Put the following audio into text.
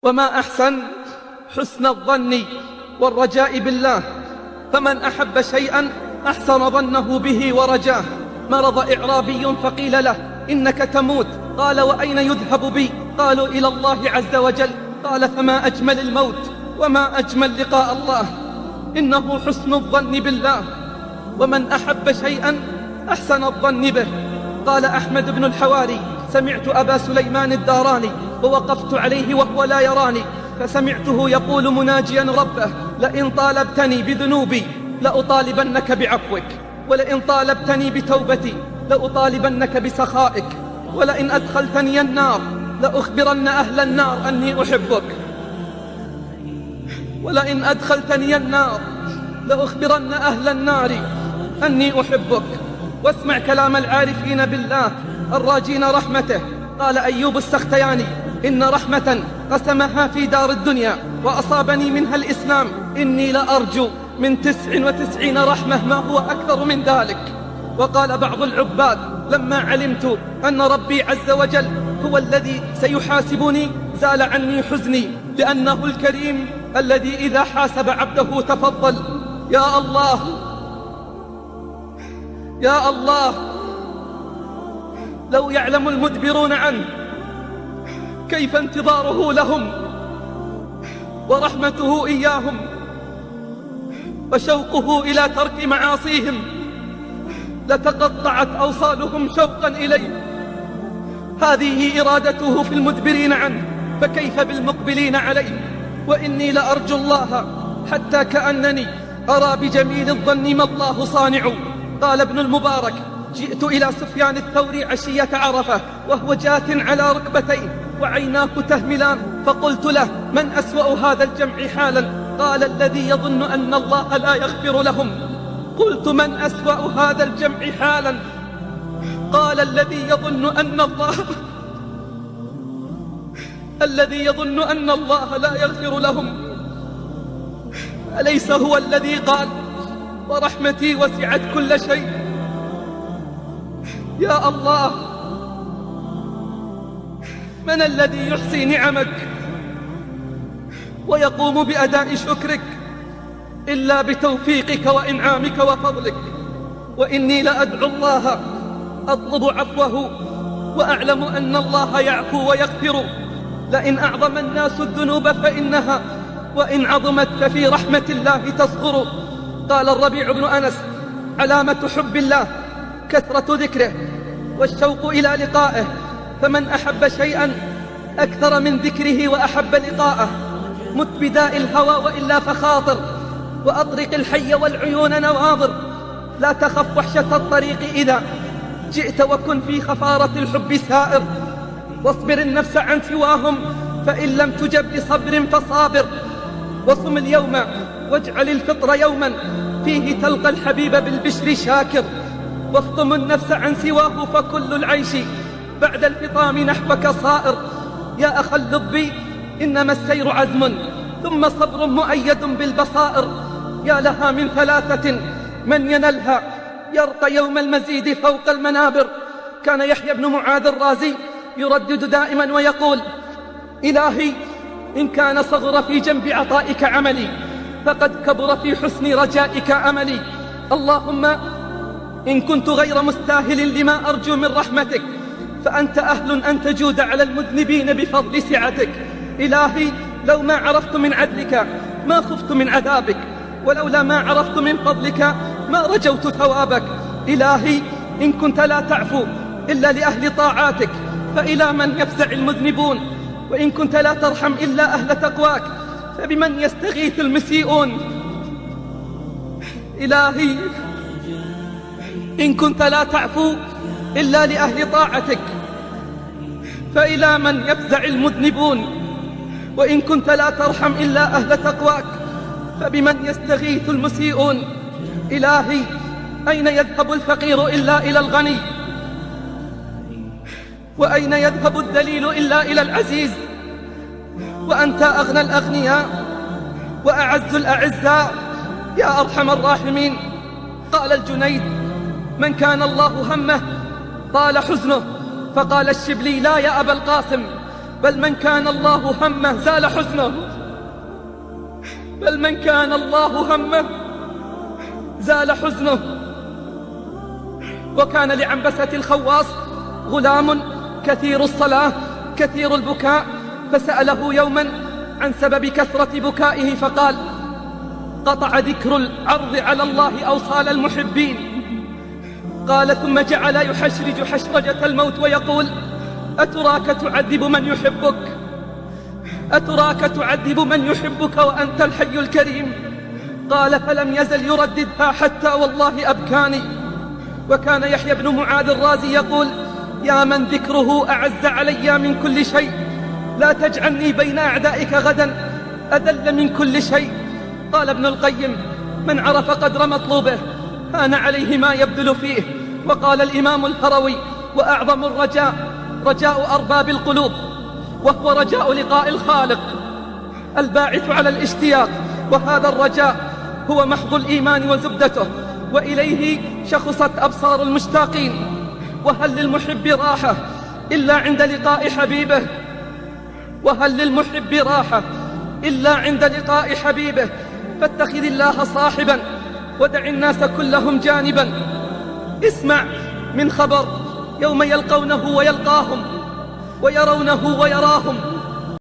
وما أحسن حسن الظن والرجاء بالله، فمن أحب شيئا أحسن ظنه به ورجاه. مرض إعرابي فقيل له: إنك تموت. قال: وأين يذهب بي؟ قالوا: إلى الله عز وجل. قال: فما أجمل الموت وما أجمل لقاء الله، إنه حسن الظن بالله. ومن أحب شيئا أحسن الظن به. قال أحمد بن الحواري: سمعت أبا سليمان الداراني ووقفت عليه وهو لا يراني، فسمعته يقول مناجيا ربه: لئن طالبتني بذنوبي لأطالبنك بعفوك، ولئن طالبتني بتوبتي لأطالبنك بسخائك، ولئن أدخلتني النار لأخبرن أهل النار أني أحبك، ولئن أدخلتني النار لأخبرن أهل النار أني أحبك. واسمع كلام العارفين بالله الراجين رحمته. قال أيوب السختياني: إن رحمة قسمها في دار الدنيا وأصابني منها الإسلام، إني لأرجو من 99 رحمة ما هو أكثر من ذلك. وقال بعض العباد: لما علمت أن ربي عز وجل هو الذي سيحاسبني زال عني حزني، لأنه الكريم الذي إذا حاسب عبده تفضل. يا الله يا الله، لو يعلم المدبرون عنه كيف انتظاره لهم ورحمته إياهم وشوقه إلى ترك معاصيهم، لتقطعت أوصالهم شوقا إليه. هذه إرادته في المدبرين عنه، فكيف بالمقبلين عليه؟ وإني لأرجو الله حتى كأنني أرى بجميل الظن ما الله صانع. قال ابن المبارك: جئت إلى سفيان الثوري عشية عرفة وهو جاث على ركبتيه وعيناه تهملان، فقلت له: من أسوأ هذا الجمع حالا؟ قال: الذي يظن أن الله لا يغفر لهم. قلت: من أسوأ هذا الجمع حالا؟ قال: الذي يظن أن الله لا يغفر لهم. أليس هو الذي قال: ورحمتي وسعت كل شيء؟ يا الله، من الذي يحصي نعمك ويقوم بأداء شكرك إلا بتوفيقك وإنعامك وفضلك؟ وإني لأدعو الله أطلب عفوه وأعلم أن الله يعفو ويغفر. لئن أعظم الناس الذنوب فإنها وإن عظمت ففي رحمة الله تصغر. قال الربيع بن أنس: علامة حب الله كثرة ذكره والشوق إلى لقائه، فمن أحب شيئا أكثر من ذكره وأحب لقاءه. مت بداء الهوى وإلا فخاطر، وأطرق الحي والعيون نواظر. لا تخف وحشة الطريق إذا جئت، وكن في خفارة الحب سائر. واصبر النفس عن سواهم، فإن لم تجب بصبر فصابر. وصم اليوم واجعل الفطر يوما فيه تلقى الحبيب بالبشر شاكر. وافطم النفس عن سواه، فكل العيش بعد الفطام نحوك صائر. يا أخا اللب إنما السير عزم ثم صبر مؤيد بالبصائر. يا لها من ثلاثة من ينلها يرقى يوم المزيد فوق المنابر. كان يحيى بن معاذ الرازي يردد دائما ويقول: إلهي، إن كان صغر في جنب عطائك عملي فقد كبر في حسن رجائك أملي. اللهم إن كنت غير مستاهل لما أرجو من رحمتك فأنت أهل أن تجود على المذنبين بفضل سعتك. إلهي، لو ما عرفت من عدلك ما خفت من عذابك، ولولا ما عرفت من فضلك ما رجوت ثوابك. إلهي، إن كنت لا تعفو إلا لأهل طاعاتك فإلى من يفزع المذنبون، وإن كنت لا ترحم إلا أهل تقواك فبمن يستغيث المسيئون. إلهي، إن كنت لا تعفو إلا لأهل طاعتك فإلى من يفزع المذنبون، وإن كنت لا ترحم إلا أهل تقواك فبمن يستغيث المسيئون. إلهي، أين يذهب الفقير إلا إلى الغني؟ وأين يذهب الذليل إلا إلى العزيز؟ وأنت أغنى الأغنياء وأعز الأعزاء يا أرحم الراحمين. قال الجنيد: من كان الله همه طال حزنه، فقال الشبلي: لا يا أبا القاسم، بل من كان الله همه زال حزنه، بل من كان الله همه زال حزنه. وكان لعنبسة الخواص غلام كثير الصلاة كثير البكاء، فسأله يوما عن سبب كثرة بكائه فقال: قطع ذكر العرض على الله أوصال المحبين. قال: ثم جعل يحشرج حشرجة الموت ويقول: أتراك تعذب من يحبك، أتراك تعذب من يحبك وأنت الحي الكريم. قال: فلم يزل يرددها حتى والله أبكاني. وكان يحيى بن معاذ الرازي يقول: يا من ذكره أعز علي من كل شيء، لا تجعلني بين أعدائك غدا أذل من كل شيء. قال ابن القيم: من عرف قدر مطلوبه هان عليه ما يبذل فيه. وقال الإمام الهروي: وأعظم الرجاء رجاء أرباب القلوب، وهو رجاء لقاء الخالق الباعث على الاشتياق، وهذا الرجاء هو محض الإيمان وزبدته، وإليه شخصت أبصار المشتاقين. وهل للمحب راحة إلا عند لقاء حبيبه، وهل للمحب راحة إلا عند لقاء حبيبه. فاتخذ الله صاحبا ودع الناس كلهم جانبا. اسمع من خبر يوم يلقونه ويلقاهم ويرونه ويراهم،